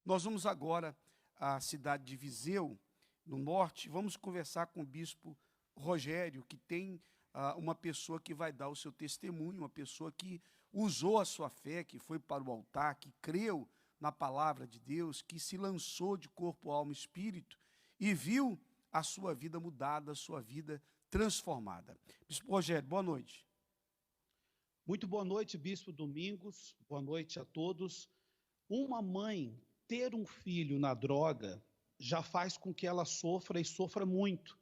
Nós vamos agora à cidade de Viseu, no norte, vamos conversar com o bispo Rogério, que tem uma pessoa que vai dar o seu testemunho, uma pessoa que usou a sua fé, que foi para o altar, que creu na palavra de Deus, que se lançou de corpo, alma e espírito e viu a sua vida mudada, a sua vida transformada. Bispo Rogério, boa noite. Muito boa noite, Bispo Domingos, boa noite a todos. Uma mãe ter um filho na droga já faz com que ela sofra e sofra muito.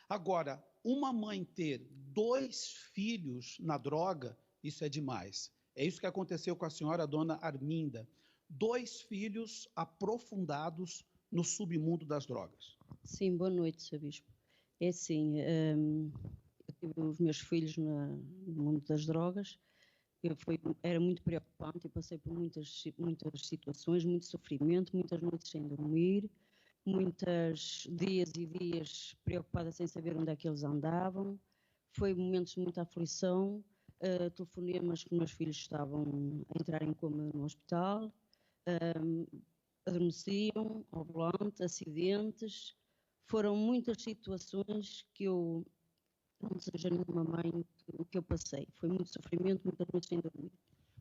Agora, uma mãe ter 2 filhos na droga, isso é demais. É isso que aconteceu com a senhora Dona Arminda. 2 filhos aprofundados no submundo das drogas. Sim, boa noite, Sr. Bispo. É assim, eu tive os meus filhos no mundo das drogas. Era muito preocupante, eu passei por muitas situações, muito sofrimento, muitas noites sem dormir, muitos dias e dias preocupada sem saber onde é que eles andavam. Foi momentos de muita aflição, telefonemas que os meus filhos estavam a entrar em coma no hospital, adormeciam ao volante, acidentes. Foram muitas situações que eu não desejo a nenhuma mãe o que eu passei. Foi muito sofrimento, muitas noites sem dormir.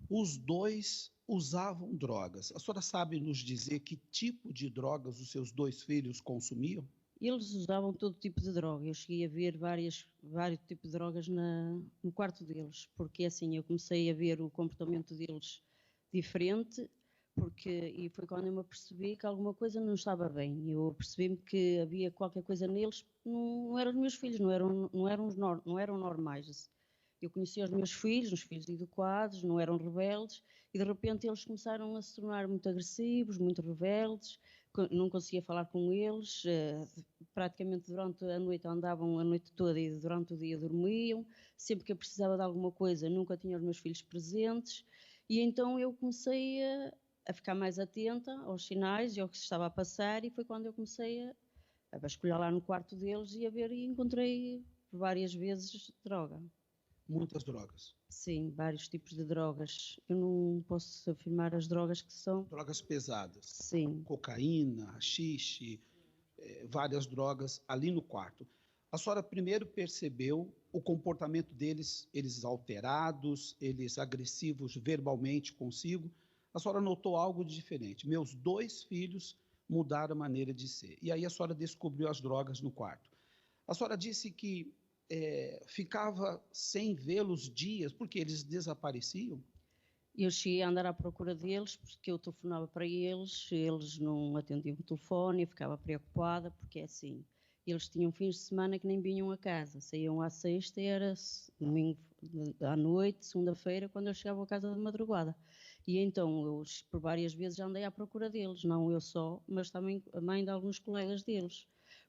Os 2 usavam drogas. A senhora sabe nos dizer que tipo de drogas os seus 2 filhos consumiam? Eles usavam todo tipo de droga. Eu cheguei a ver vários tipos de drogas no quarto deles, porque assim eu comecei a ver o comportamento deles diferente, e foi quando eu me apercebi que alguma coisa não estava bem. Eu percebi-me que havia qualquer coisa neles, não eram os meus filhos, não eram normais. Eu conhecia os meus filhos educados, não eram rebeldes, e de repente eles começaram a se tornar muito agressivos, muito rebeldes, não conseguia falar com eles, praticamente durante a noite andavam a noite toda e durante o dia dormiam, sempre que eu precisava de alguma coisa nunca tinha os meus filhos presentes, e então eu comecei a ficar mais atenta aos sinais e ao que se estava a passar, e foi quando eu comecei a vasculhar lá no quarto deles e a ver, e encontrei várias vezes droga. Muitas drogas? Sim, vários tipos de drogas. Eu não posso afirmar as drogas que são. Drogas pesadas? Sim. Cocaína, haxixe, várias drogas ali no quarto. A senhora primeiro percebeu o comportamento deles, eles alterados, eles agressivos verbalmente consigo. A senhora notou algo de diferente. Meus 2 filhos mudaram a maneira de ser. E aí a senhora descobriu as drogas no quarto. A senhora disse que ficava sem vê-los dias, porque eles desapareciam? Eu cheguei a andar à procura deles, porque eu telefonava para eles não atendiam o telefone, eu ficava preocupada, porque é assim, eles tinham fins de semana que nem vinham a casa, saíam à sexta e era domingo à noite, segunda-feira, quando eu chegava a casa de madrugada. E então eu por várias vezes já andei à procura deles, não eu só, mas também a mãe de alguns colegas deles,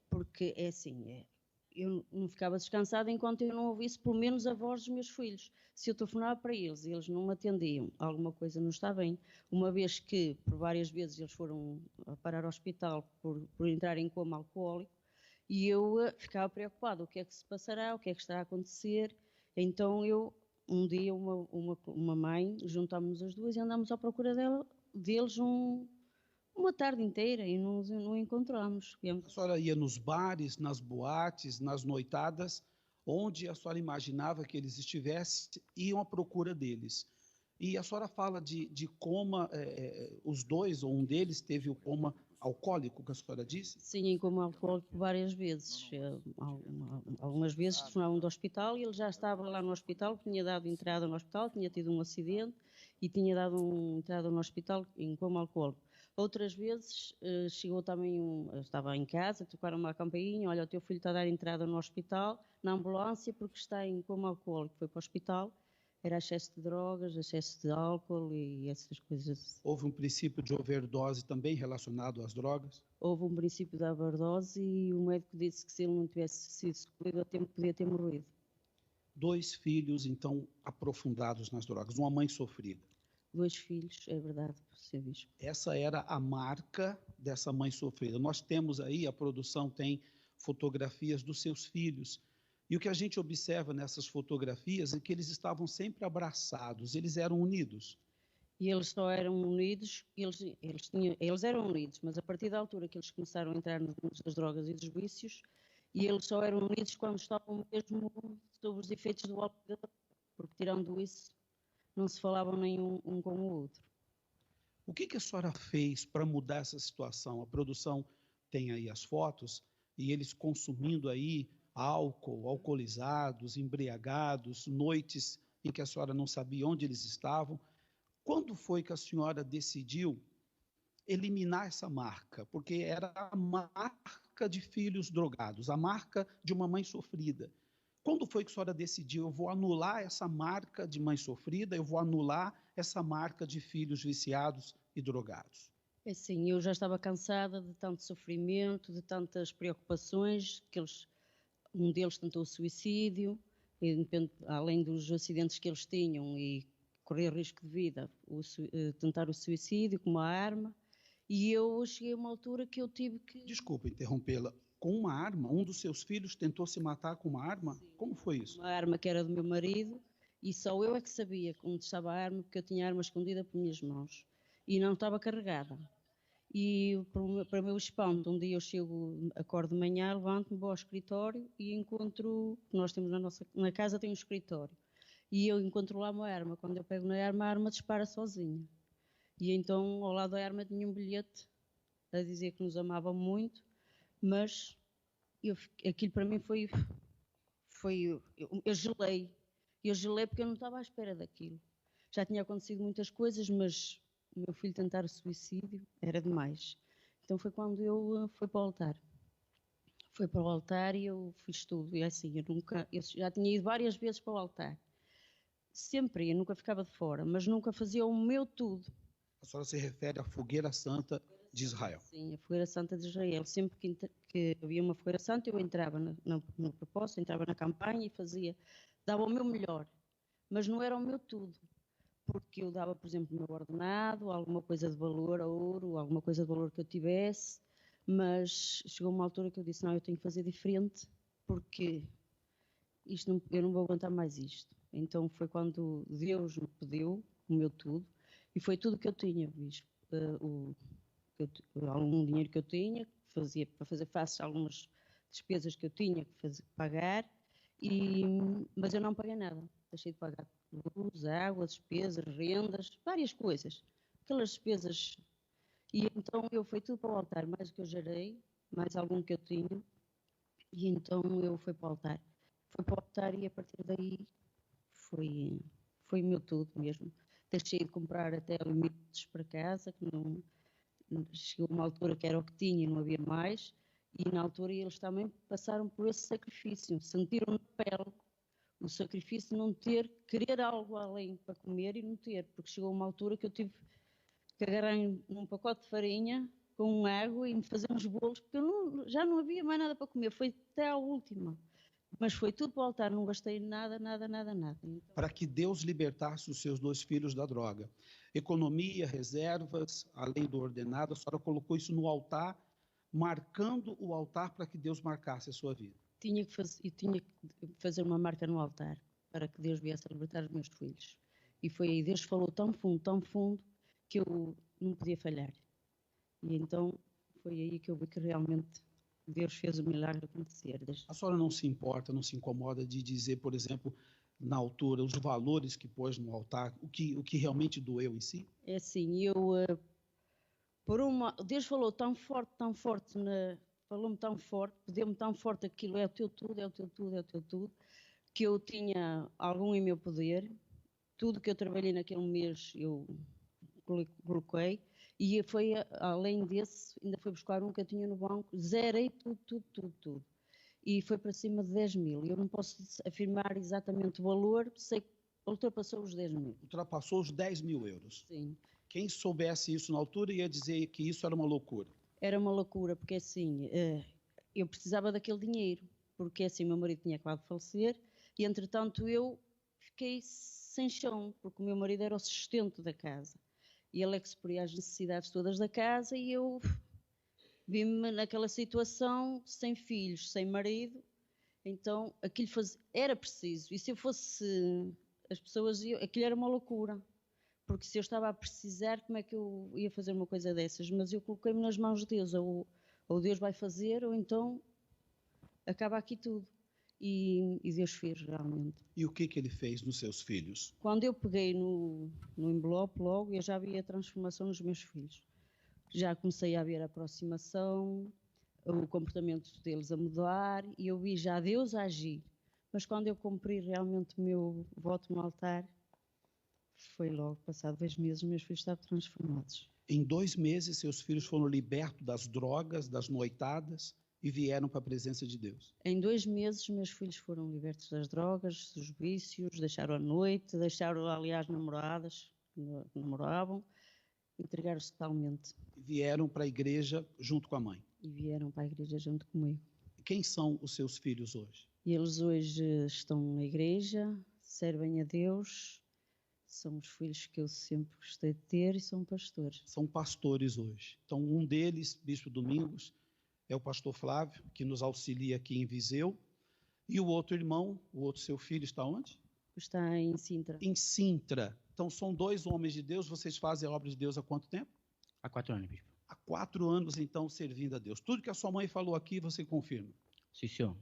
porque é assim, eu não ficava descansada enquanto eu não ouvisse pelo menos a voz dos meus filhos. Se eu telefonava para eles e eles não me atendiam, alguma coisa não está bem. Uma vez que, por várias vezes, eles foram a parar ao hospital por entrar em coma alcoólico, e eu ficava preocupada, o que é que se passará, o que é que está a acontecer. Então um dia uma mãe, juntámos as duas e andámos à procura deles uma tarde inteira e não encontramos. A senhora ia nos bares, nas boates, nas noitadas, onde a senhora imaginava que eles estivessem, iam à procura deles. E a senhora fala de coma, os 2 ou um deles teve o coma alcoólico, que a senhora disse? Sim, em coma alcoólico várias vezes. Algumas vezes telefonavam do hospital e ele já estava lá no hospital, tinha dado entrada no hospital, tinha tido um acidente e tinha dado entrada no hospital em coma alcoólico. Outras vezes chegou também estava em casa, tocaram uma campainha, olha, o teu filho está a dar entrada no hospital, na ambulância, porque está em coma alcoólico. Foi para o hospital, era excesso de drogas, excesso de álcool e essas coisas. Houve um princípio de overdose também relacionado às drogas? Houve um princípio de overdose e o médico disse que se ele não tivesse sido socorrido a tempo, podia ter morrido. 2 filhos, então, aprofundados nas drogas, uma mãe sofrida. 2 filhos, é verdade, Sr. Bispo. Essa era a marca dessa mãe sofrida. Nós temos aí, a produção tem fotografias dos seus filhos. E o que a gente observa nessas fotografias é que eles estavam sempre abraçados, eles eram unidos. E eles só eram unidos, eles eram unidos, mas a partir da altura que eles começaram a entrar no mundo das drogas e dos vícios, e eles só eram unidos quando estavam mesmo sob os efeitos do álcool, porque tirando isso, não se falavam nenhum um com o outro. O que a senhora fez para mudar essa situação? A produção tem aí as fotos, e eles consumindo aí álcool, alcoolizados, embriagados, noites em que a senhora não sabia onde eles estavam. Quando foi que a senhora decidiu eliminar essa marca? Porque era a marca de filhos drogados, a marca de uma mãe sofrida. Quando foi que a senhora decidiu, eu vou anular essa marca de mãe sofrida, eu vou anular essa marca de filhos viciados e drogados? Assim, eu já estava cansada de tanto sofrimento, de tantas preocupações, um deles tentou suicídio, além dos acidentes que eles tinham e correr risco de vida, tentar o suicídio com uma arma, e eu cheguei a uma altura que eu tive que... Desculpa interrompê-la. Com uma arma? Um dos seus filhos tentou se matar com uma arma? Sim. Como foi isso? Uma arma que era do meu marido, e só eu é que sabia onde estava a arma, porque eu tinha a arma escondida por minhas mãos, e não estava carregada. E para o meu espanto, um dia eu acordo de manhã, levanto-me, vou ao escritório e encontro, nós temos na casa tem um escritório, e eu encontro lá uma arma. Quando eu pego na arma, a arma dispara sozinha. E então, ao lado da arma tinha um bilhete a dizer que nos amava muito, mas aquilo para mim eu gelei. Eu gelei porque eu não estava à espera daquilo. Já tinha acontecido muitas coisas, mas o meu filho tentar o suicídio era demais. Então foi quando eu fui para o altar. Fui para o altar e eu fiz tudo. E assim, eu já tinha ido várias vezes para o altar. Sempre ia, nunca ficava de fora, mas nunca fazia o meu tudo. A senhora se refere à Fogueira Santa de Israel? Sim, a Fogueira Santa de Israel. Sempre que havia uma Fogueira Santa, eu entrava no propósito, entrava na campanha e dava o meu melhor. Mas não era o meu tudo. Porque eu dava, por exemplo, o meu ordenado, alguma coisa de valor, ouro, alguma coisa de valor que eu tivesse, mas chegou uma altura que eu disse, não, eu tenho que fazer diferente, porque eu não vou aguentar mais isto. Então foi quando Deus me pediu o meu tudo, e foi tudo que eu tinha, bispo. Algum dinheiro que eu tinha, para fazer face a algumas despesas que eu tinha que pagar, mas eu não paguei nada, deixei de pagar luz, água, despesas, rendas, várias coisas, aquelas despesas. E então foi tudo para o altar, mais o que eu gerei, mais algum que eu tinha, e então eu fui para o altar. Foi para o altar e a partir daí foi o meu tudo mesmo. Deixei de comprar até limites para casa, que não chegou uma altura que era o que tinha e não havia mais, e na altura eles também passaram por esse sacrifício, sentiram na pele o sacrifício de não ter, querer algo além para comer e não ter, porque chegou uma altura que eu tive que agarrar um pacote de farinha com água e me fazer uns bolos, porque já não havia mais nada para comer, foi até à última. Mas foi tudo para o altar, não gastei nada. Então... Para que Deus libertasse os seus 2 filhos da droga. Economia, reservas, além do ordenado, a senhora colocou isso no altar, marcando o altar para que Deus marcasse a sua vida. Tinha que fazer uma marca no altar para que Deus viesse a libertar os meus filhos. E foi aí, Deus falou tão fundo, que eu não podia falhar. E então foi aí que eu vi que realmente Deus fez o milagre acontecer. A senhora não se importa, não se incomoda de dizer, por exemplo, na altura, os valores que pôs no altar, o que realmente doeu em si? É assim, Deus falou tão forte, falou-me tão forte, pediu-me tão forte aquilo, é o teu tudo, que eu tinha algum em meu poder, tudo que eu trabalhei naquele mês eu coloquei, e foi, além desse, ainda fui buscar um que eu tinha no banco, zerei tudo. E foi para cima de 10 mil. Eu não posso afirmar exatamente o valor, sei que ultrapassou os 10 mil. Ultrapassou os 10 mil euros. Sim. Quem soubesse isso na altura ia dizer que isso era uma loucura. Era uma loucura, porque assim, eu precisava daquele dinheiro, porque assim, meu marido tinha acabado de falecer, e entretanto eu fiquei sem chão, porque o meu marido era o sustento da casa. E ele é que supriu as necessidades todas da casa, e eu vi-me naquela situação, sem filhos, sem marido, então aquilo era preciso. E se eu fosse as pessoas, aquilo era uma loucura, Porque se eu estava a precisar, como é que eu ia fazer uma coisa dessas? Mas eu coloquei-me nas mãos de Deus, ou Deus vai fazer, ou então acaba aqui tudo. E Deus fez realmente. E o que ele fez nos seus filhos? Quando eu peguei no envelope logo, eu já vi a transformação nos meus filhos. Já comecei a ver a aproximação, o comportamento deles a mudar, e eu vi já Deus a agir. Mas quando eu cumpri realmente o meu voto no altar, foi logo, passado 2 meses, meus filhos estavam transformados. Em 2 meses, seus filhos foram libertos das drogas, das noitadas e vieram para a presença de Deus. Em 2 meses, meus filhos foram libertos das drogas, dos vícios, deixaram a noite, deixaram, aliás, namoradas, que namoravam, entregaram-se totalmente. E vieram para a igreja junto com a mãe. E vieram para a igreja junto comigo. Quem são os seus filhos hoje? E eles hoje estão na igreja, servem a Deus, são os filhos que eu sempre gostei de ter e são pastores. São pastores hoje. Então, um deles, Bispo Domingos, é o pastor Flávio, que nos auxilia aqui em Viseu. E o outro irmão, o outro seu filho, está onde? Está em Sintra. Em Sintra. Então, são 2 homens de Deus. Vocês fazem a obra de Deus há quanto tempo? Há 4 anos, bispo. Há 4 anos, então, servindo a Deus. Tudo que a sua mãe falou aqui, você confirma? Sim, senhor.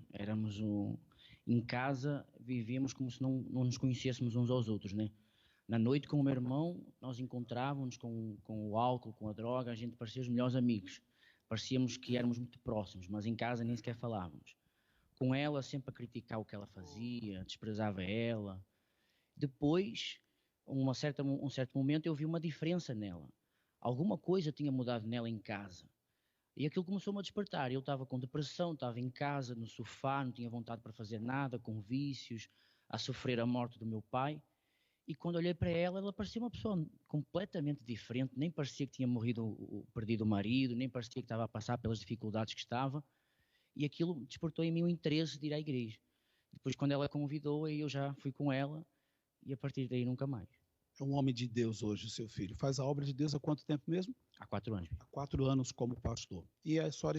Em casa, vivíamos como se não nos conhecêssemos uns aos outros, né? Na noite, com o meu irmão, nós encontrávamos com o álcool, com a droga, a gente parecia os melhores amigos. Parecíamos que éramos muito próximos, mas em casa nem sequer falávamos. Com ela, sempre a criticar o que ela fazia, desprezava ela. Depois, um certo momento, eu vi uma diferença nela. Alguma coisa tinha mudado nela em casa. E aquilo começou-me a despertar. Eu estava com depressão, estava em casa, no sofá, não tinha vontade para fazer nada, com vícios, a sofrer a morte do meu pai. E quando olhei para ela, ela parecia uma pessoa completamente diferente, nem parecia que tinha perdido o marido, nem parecia que estava a passar pelas dificuldades que estava. E aquilo despertou em mim o interesse de ir à igreja. Depois, quando ela convidou, eu já fui com ela e a partir daí nunca mais. É um homem de Deus hoje, o seu filho. Faz a obra de Deus há quanto tempo mesmo? Há 4 anos. Há 4 anos como pastor. E a senhora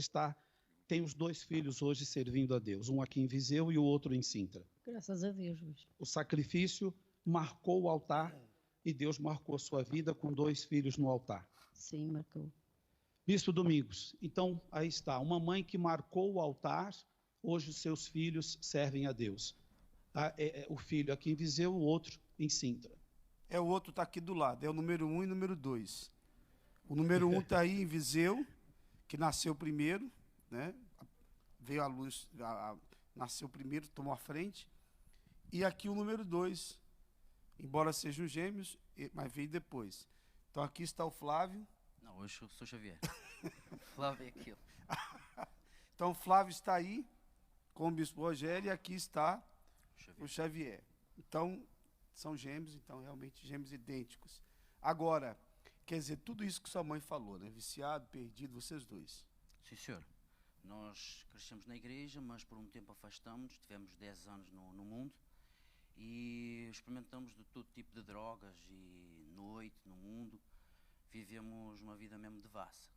tem os 2 filhos hoje servindo a Deus, um aqui em Viseu e o outro em Sintra. Graças a Deus, Luís. O sacrifício marcou o altar e Deus marcou a sua vida com 2 filhos no altar. Sim, marcou. Bispo Domingos, então aí está, uma mãe que marcou o altar, hoje os seus filhos servem a Deus. O filho aqui em Viseu, o outro em Sintra. O outro está aqui do lado, é o número 1 e o número 2. O número 1 está aí em Viseu, que nasceu primeiro, né? Veio à luz, nasceu primeiro, tomou a frente. E aqui o número 2, embora sejam gêmeos, mas veio depois. Então aqui está o Flávio. Não, hoje eu sou Xavier. Flávio é aquilo. Então o Flávio está aí com o Bispo Rogério e aqui está o Xavier. Então são gêmeos, então realmente gêmeos idênticos. Agora, quer dizer, tudo isso que sua mãe falou, né? Viciado, perdido, vocês 2. Sim, senhor. Nós crescemos na igreja, mas por um tempo afastamos, tivemos 10 anos no mundo e experimentamos de todo tipo de drogas e noite no mundo. Vivemos uma vida mesmo devassa,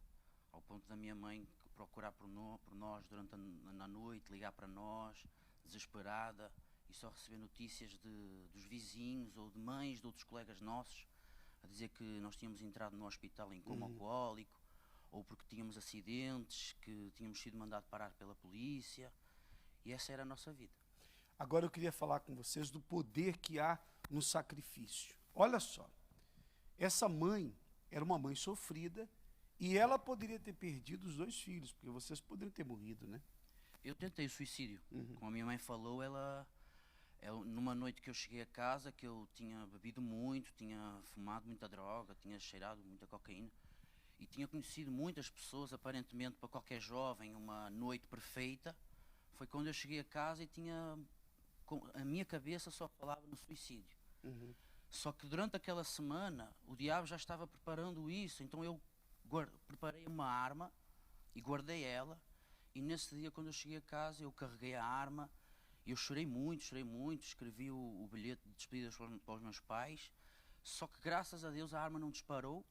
ao ponto da minha mãe procurar por nós durante a noite, ligar para nós, desesperada, e só receber notícias dos vizinhos ou de mães de outros colegas nossos a dizer que nós tínhamos entrado no hospital em coma alcoólico, ou porque tínhamos acidentes, que tínhamos sido mandados parar pela polícia, e essa era a nossa vida. Agora eu queria falar com vocês do poder que há no sacrifício. Olha só, essa mãe era uma mãe sofrida e ela poderia ter perdido os 2 filhos, porque vocês poderiam ter morrido, né? Eu tentei o suicídio. Como a minha mãe falou, numa noite que eu cheguei a casa, que eu tinha bebido muito, tinha fumado muita droga, tinha cheirado muita cocaína e tinha conhecido muitas pessoas, aparentemente para qualquer jovem, uma noite perfeita. Foi quando eu cheguei a casa e a minha cabeça só falava no suicídio. Só que durante aquela semana o diabo já estava preparando isso, então eu preparei uma arma e guardei ela, e nesse dia quando eu cheguei a casa eu carreguei a arma. Eu chorei muito, escrevi o bilhete de despedidas para os meus pais, só que graças a Deus a arma não disparou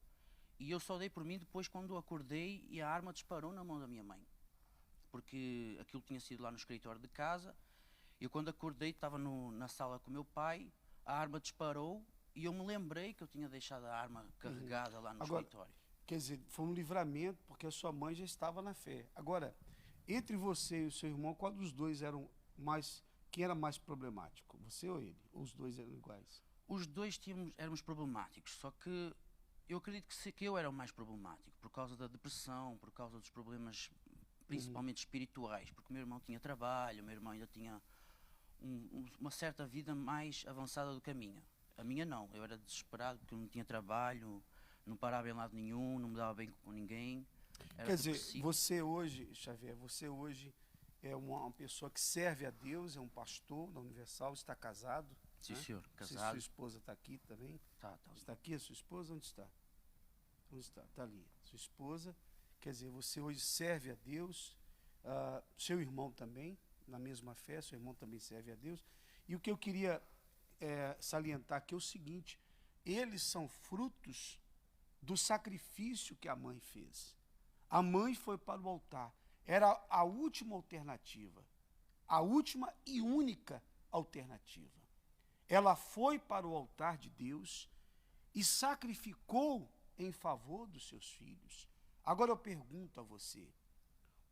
e eu só dei por mim depois quando acordei e a arma disparou na mão da minha mãe, porque aquilo tinha sido lá no escritório de casa. Eu quando acordei estava na sala com o meu pai, a arma disparou E eu me lembrei que eu tinha deixado a arma carregada lá no escritório. Quer dizer, foi um livramento, porque a sua mãe já estava na fé. Agora, entre você e o seu irmão, qual dos dois quem era mais problemático? Você ou ele? Ou os dois eram iguais? Os dois éramos problemáticos, só que eu acredito que eu era o mais problemático, por causa da depressão, por causa dos problemas principalmente espirituais, porque o meu irmão tinha trabalho, o meu irmão ainda tinha uma certa vida mais avançada do que a minha. A minha não, eu era desesperado porque eu não tinha trabalho, não parava em lado nenhum, não me dava bem com ninguém. Quer dizer, você hoje, Xavier, é uma pessoa que serve a Deus, é um pastor da Universal, está casado. Sim, né? senhor, casado. Sua esposa está aqui também? Tá. Está aqui a sua esposa? Onde está? Onde está? Está ali. Sua esposa. Quer dizer, você hoje serve a Deus, seu irmão também, na mesma fé, seu irmão também serve a Deus. E o que eu queria salientar aqui é o seguinte: eles são frutos do sacrifício que a mãe fez. A mãe foi para o altar. Era a última alternativa, a última e única alternativa. Ela foi para o altar de Deus e sacrificou em favor dos seus filhos. Agora eu pergunto a você,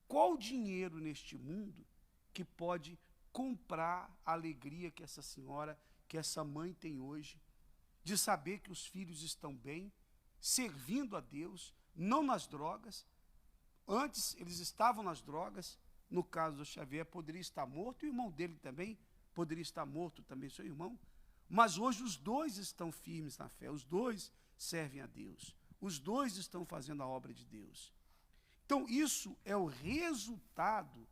qual dinheiro neste mundo que pode comprar a alegria que essa senhora, que essa mãe tem hoje, de saber que os filhos estão bem, servindo a Deus, não nas drogas? Antes eles estavam nas drogas, no caso do Xavier poderia estar morto, e o irmão dele também poderia estar morto, também seu irmão, mas hoje os dois estão firmes na fé, os dois servem a Deus, os dois estão fazendo a obra de Deus. Então isso é o resultado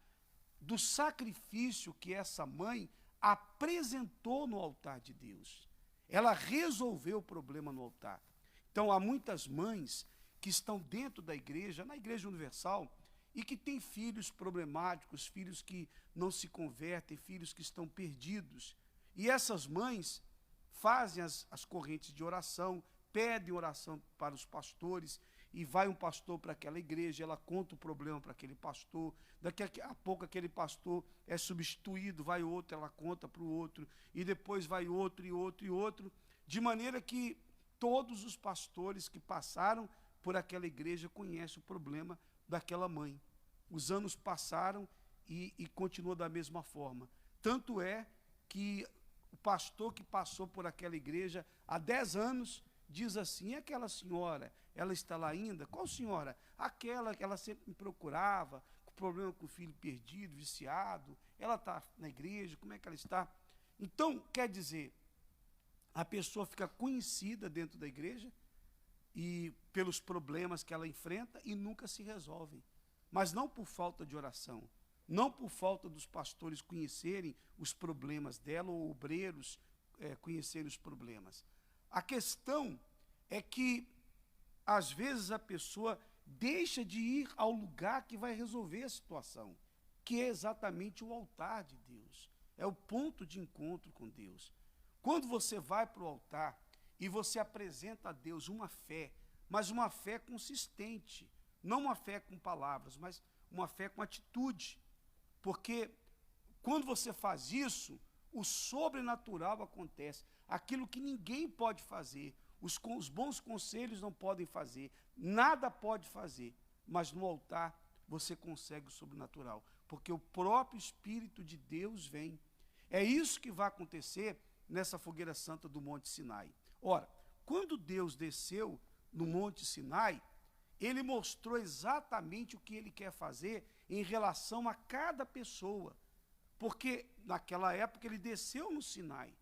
do sacrifício que essa mãe apresentou no altar de Deus. Ela resolveu o problema no altar. Então há muitas mães que estão dentro da igreja, na Igreja Universal, e que têm filhos problemáticos, filhos que não se convertem, filhos que estão perdidos. E essas mães fazem as correntes de oração, pedem oração para os pastores, e vai um pastor para aquela igreja, ela conta o problema para aquele pastor, daqui a pouco aquele pastor é substituído, vai outro, ela conta para o outro, e depois vai outro, e outro, e outro, de maneira que todos os pastores que passaram por aquela igreja conhecem o problema daquela mãe. Os anos passaram e continuou da mesma forma. Tanto é que o pastor que passou por aquela igreja há 10 anos diz assim: e aquela senhora, ela está lá ainda? Qual senhora? Aquela que ela sempre me procurava, com problema com o filho perdido, viciado, ela está na igreja, como é que ela está? Então, quer dizer, a pessoa fica conhecida dentro da igreja e pelos problemas que ela enfrenta e nunca se resolvem. Mas não por falta de oração, não por falta dos pastores conhecerem os problemas dela ou obreiros conhecerem os problemas. A questão é que, às vezes, a pessoa deixa de ir ao lugar que vai resolver a situação, que é exatamente o altar de Deus, é o ponto de encontro com Deus. Quando você vai para o altar e você apresenta a Deus uma fé, mas uma fé consistente, não uma fé com palavras, mas uma fé com atitude, porque quando você faz isso, o sobrenatural acontece, aquilo que ninguém pode fazer, os bons conselhos não podem fazer, nada pode fazer, mas no altar você consegue o sobrenatural, porque o próprio Espírito de Deus vem. É isso que vai acontecer nessa fogueira santa do Monte Sinai. Ora, quando Deus desceu no Monte Sinai, ele mostrou exatamente o que ele quer fazer em relação a cada pessoa, porque naquela época ele desceu no Sinai,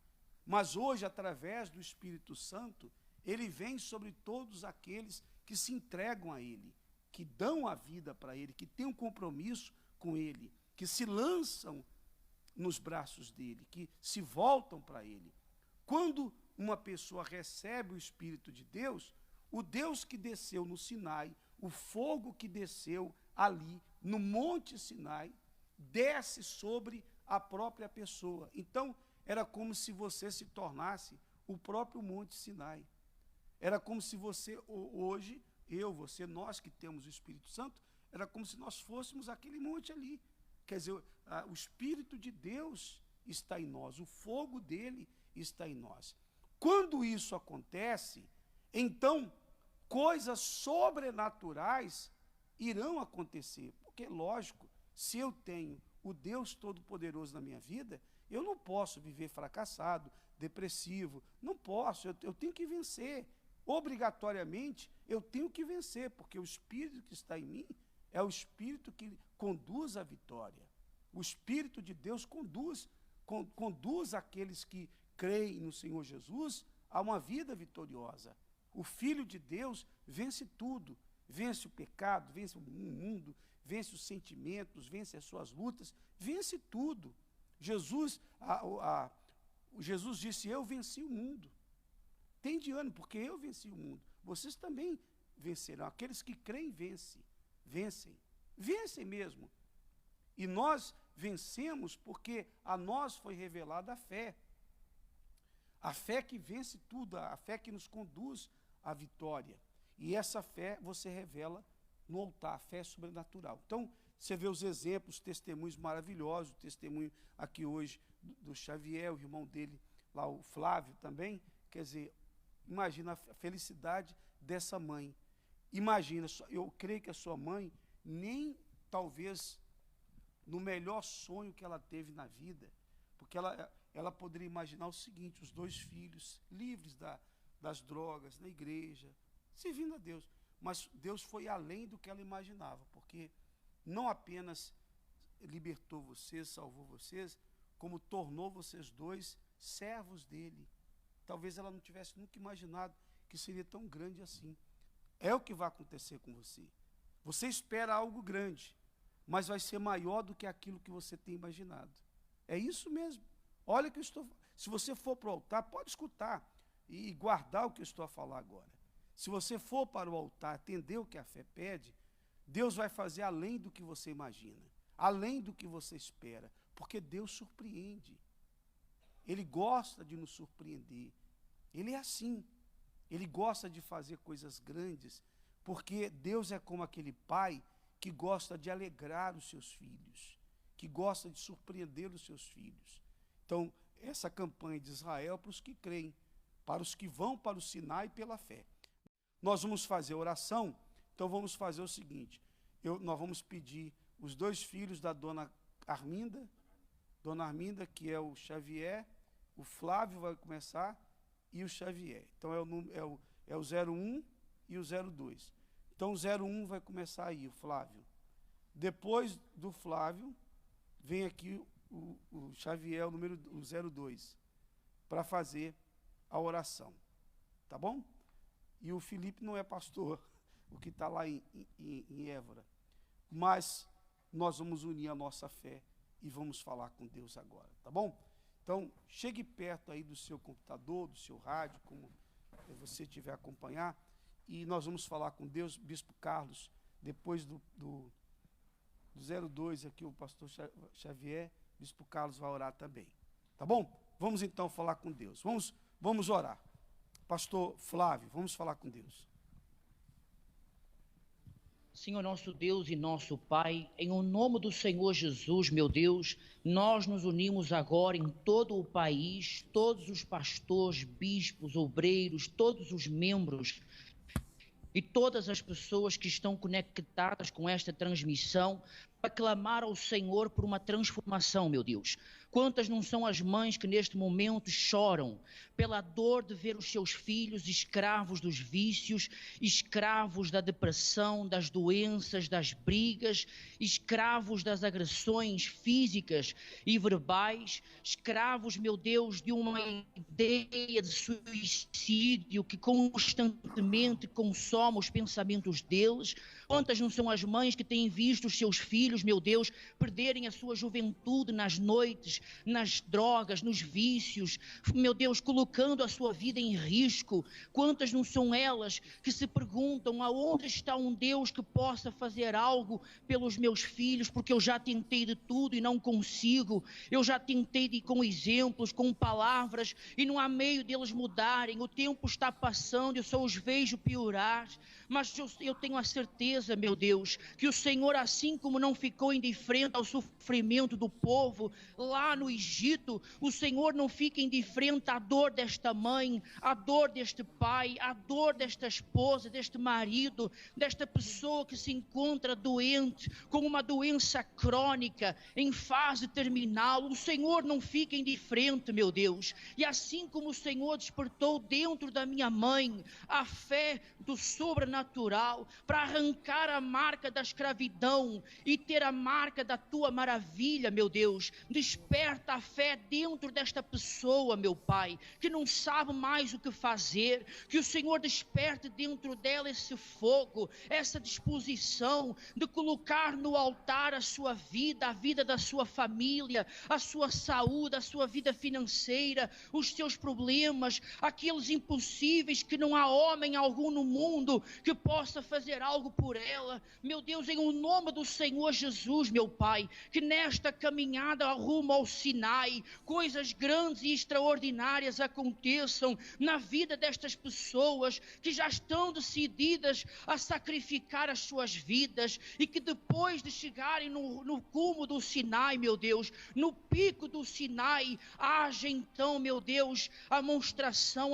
mas hoje, através do Espírito Santo, ele vem sobre todos aqueles que se entregam a ele, que dão a vida para ele, que têm um compromisso com ele, que se lançam nos braços dele, que se voltam para ele. Quando uma pessoa recebe o Espírito de Deus, o Deus que desceu no Sinai, o fogo que desceu ali no Monte Sinai, desce sobre a própria pessoa. Então, era como se você se tornasse o próprio Monte Sinai. Era como se você, hoje, você, nós que temos o Espírito Santo, era como se nós fôssemos aquele monte ali. Quer dizer, o Espírito de Deus está em nós, o fogo dele está em nós. Quando isso acontece, então coisas sobrenaturais irão acontecer. Porque, lógico, se eu tenho o Deus Todo-Poderoso na minha vida, eu não posso viver fracassado, depressivo. Não posso, eu tenho que vencer. Obrigatoriamente, eu tenho que vencer, porque o Espírito que está em mim é o Espírito que conduz à vitória. O Espírito de Deus conduz aqueles que creem no Senhor Jesus a uma vida vitoriosa. O Filho de Deus vence tudo. Vence o pecado, vence o mundo, vence os sentimentos, vence as suas lutas, vence tudo. Jesus disse, eu venci o mundo. Tem de ânimo, porque eu venci o mundo. Vocês também vencerão. Aqueles que creem, vencem mesmo. E nós vencemos porque a nós foi revelada a fé. A fé que vence tudo, a fé que nos conduz à vitória. E essa fé você revela no altar, a fé sobrenatural. Então, você vê os exemplos, testemunhos maravilhosos, o testemunho aqui hoje do Xavier, o irmão dele, lá o Flávio também. Quer dizer, imagina a felicidade dessa mãe. Imagina, eu creio que a sua mãe, nem talvez no melhor sonho que ela teve na vida, porque ela poderia imaginar o seguinte, os 2 filhos livres das drogas, na igreja, servindo a Deus. Mas Deus foi além do que ela imaginava, porque não apenas libertou vocês, salvou vocês, como tornou vocês 2 servos dele. Talvez ela não tivesse nunca imaginado que seria tão grande assim. É o que vai acontecer com você. Você espera algo grande, mas vai ser maior do que aquilo que você tem imaginado. É isso mesmo. Olha que eu estou... Se você for para o altar, pode escutar e guardar o que eu estou a falar agora. Se você for para o altar, atender o que a fé pede, Deus vai fazer além do que você imagina, além do que você espera, porque Deus surpreende. Ele gosta de nos surpreender. Ele é assim. Ele gosta de fazer coisas grandes, porque Deus é como aquele pai que gosta de alegrar os seus filhos, que gosta de surpreender os seus filhos. Então, essa campanha de Israel é para os que creem, para os que vão para o Sinai pela fé. Nós vamos fazer oração, então vamos fazer o seguinte, nós vamos pedir os 2 filhos da dona Arminda, que é o Xavier, o Flávio vai começar, e o Xavier. Então é o 01 e o 02. Então o 01 vai começar aí, o Flávio. Depois do Flávio, vem aqui o Xavier, o 02, para fazer a oração. Tá bom? E o Felipe não é pastor, o que está lá em Évora. Mas nós vamos unir a nossa fé e vamos falar com Deus agora, tá bom? Então, chegue perto aí do seu computador, do seu rádio, como você tiver a acompanhar, e nós vamos falar com Deus. Bispo Carlos, depois do 02 aqui, o pastor Xavier, Bispo Carlos vai orar também, tá bom? Vamos então falar com Deus, vamos orar. Pastor Flávio, vamos falar com Deus. Senhor nosso Deus e nosso Pai, em o nome do Senhor Jesus, meu Deus, nós nos unimos agora em todo o país, todos os pastores, bispos, obreiros, todos os membros e todas as pessoas que estão conectadas com esta transmissão, para clamar ao Senhor por uma transformação, meu Deus. Quantas não são as mães que neste momento choram pela dor de ver os seus filhos escravos dos vícios, escravos da depressão, das doenças, das brigas, escravos das agressões físicas e verbais, escravos, meu Deus, de uma ideia de suicídio que constantemente consome os pensamentos deles. Quantas não são as mães que têm visto os seus filhos, meu Deus, perderem a sua juventude nas noites, nas drogas, nos vícios, meu Deus, colocando a sua vida em risco. Quantas não são elas que se perguntam aonde está um Deus que possa fazer algo pelos meus filhos, porque eu já tentei de tudo e não consigo, eu já tentei com exemplos, com palavras, e não há meio deles mudarem, o tempo está passando, eu só os vejo piorar, mas eu tenho a certeza certeza, meu Deus, que o Senhor, assim como não ficou indiferente ao sofrimento do povo lá no Egito, o Senhor não fica indiferente à dor desta mãe, à dor deste pai, à dor desta esposa, deste marido, desta pessoa que se encontra doente, com uma doença crônica, em fase terminal. O Senhor não fica indiferente, meu Deus. E assim como o Senhor despertou dentro da minha mãe a fé do sobrenatural para arrancar a marca da escravidão e ter a marca da tua maravilha, meu Deus, desperta a fé dentro desta pessoa, meu Pai, que não sabe mais o que fazer, que o Senhor desperte dentro dela esse fogo, essa disposição de colocar no altar a sua vida, a vida da sua família, a sua saúde, a sua vida financeira, os seus problemas, aqueles impossíveis que não há homem algum no mundo que possa fazer algo por ela. Meu Deus, em o nome do Senhor Jesus, meu Pai, que nesta caminhada rumo ao Sinai, coisas grandes e extraordinárias aconteçam na vida destas pessoas que já estão decididas a sacrificar as suas vidas e que depois de chegarem no cume do Sinai, meu Deus, no pico do Sinai, haja então, meu Deus, a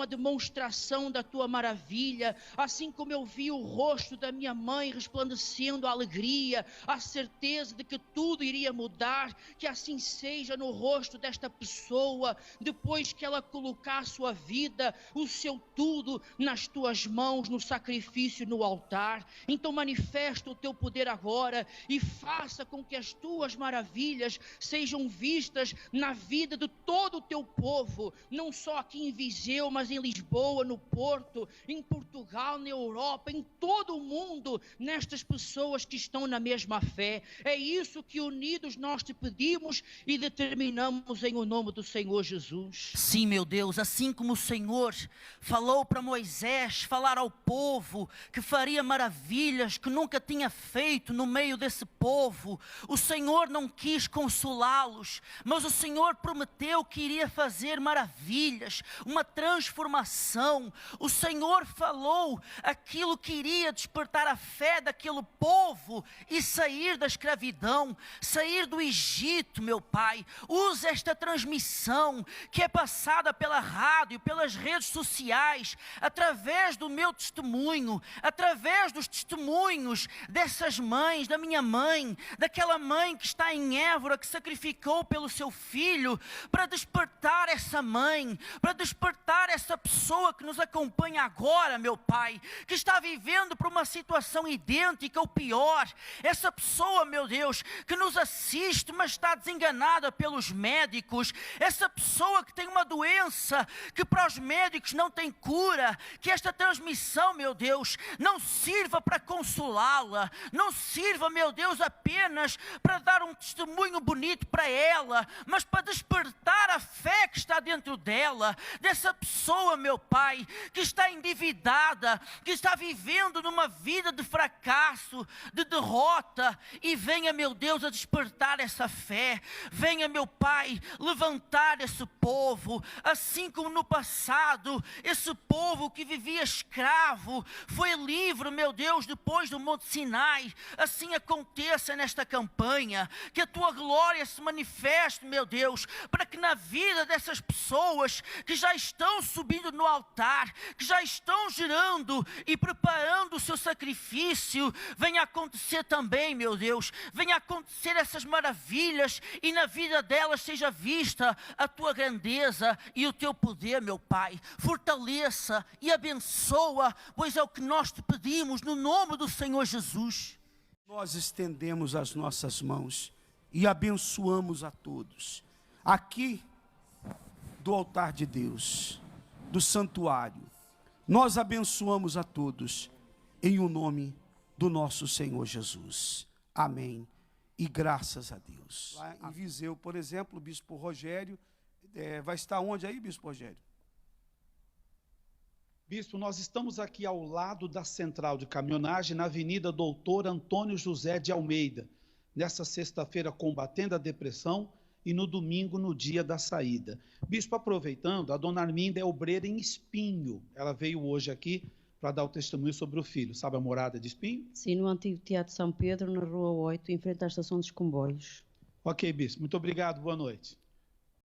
demonstração da tua maravilha, assim como eu vi o rosto da minha mãe resplandecendo a alegria, a certeza de que tudo iria mudar, que assim seja no rosto desta pessoa, depois que ela colocar a sua vida, o seu tudo nas tuas mãos, no sacrifício, no altar. Então manifesta o teu poder agora e faça com que as tuas maravilhas sejam vistas na vida de todo o teu povo, não só aqui em Viseu, mas em Lisboa, no Porto, em Portugal, na Europa, em todo o mundo, nestas pessoas que estão na mesma fé. É isso que unidos nós te pedimos e determinamos em o nome do Senhor Jesus. Sim, meu Deus, assim como o Senhor falou para Moisés falar ao povo que faria maravilhas que nunca tinha feito no meio desse povo, o Senhor não quis consolá-los, mas o Senhor prometeu que iria fazer maravilhas, uma transformação. O Senhor falou aquilo que iria despertar a fé daquele povo e sair da escravidão, sair do Egito, meu Pai. Usa esta transmissão que é passada pela rádio, pelas redes sociais, através do meu testemunho, através dos testemunhos dessas mães, da minha mãe, daquela mãe que está em Évora, que sacrificou pelo seu filho, para despertar essa mãe, para despertar essa pessoa que nos acompanha agora, meu Pai, que está vivendo por uma situação idêntica ou pior, essa pessoa, meu Deus, que nos assiste, mas está desenganada pelos médicos, essa pessoa que tem uma doença que para os médicos não tem cura, que esta transmissão, meu Deus, não sirva para consolá-la, não sirva, meu Deus, apenas para dar um testemunho bonito para ela, mas para despertar a fé que está dentro dela, dessa pessoa, meu Pai, que está endividada, que está vivendo numa vida de fracasso, de derrota, e venha, meu Deus, a despertar essa fé, venha, meu Pai, levantar esse povo, assim como no passado, esse povo que vivia escravo, foi livre, meu Deus, depois do Monte Sinai. Assim aconteça nesta campanha, que a tua glória se manifeste, meu Deus, para que na vida dessas pessoas que já estão subindo no altar, que já estão girando e preparando o seu sacrifício, venha acontecer também, meu Deus, venha acontecer essas maravilhas e na vida delas seja vista a tua grandeza e o teu poder, meu Pai. Fortaleça e abençoa, pois é o que nós te pedimos no nome do Senhor Jesus. Nós estendemos as nossas mãos e abençoamos a todos. Aqui do altar de Deus, do santuário, nós abençoamos a todos em o nome do nosso Senhor Jesus. Amém. E graças a Deus. Lá em Viseu, por exemplo, o bispo Rogério, vai estar onde aí, bispo Rogério? Bispo, nós estamos aqui ao lado da central de caminhonagem, na Avenida Doutor Antônio José de Almeida, nessa sexta-feira combatendo a depressão e no domingo, no dia da saída. Bispo, aproveitando, a dona Arminda é obreira em Espinho, ela veio hoje aqui para dar o testemunho sobre o filho. Sabe a morada de Espinho? Sim, no antigo Teatro São Pedro, na Rua 8, em frente à estação dos comboios. Ok, bispo. Muito obrigado. Boa noite.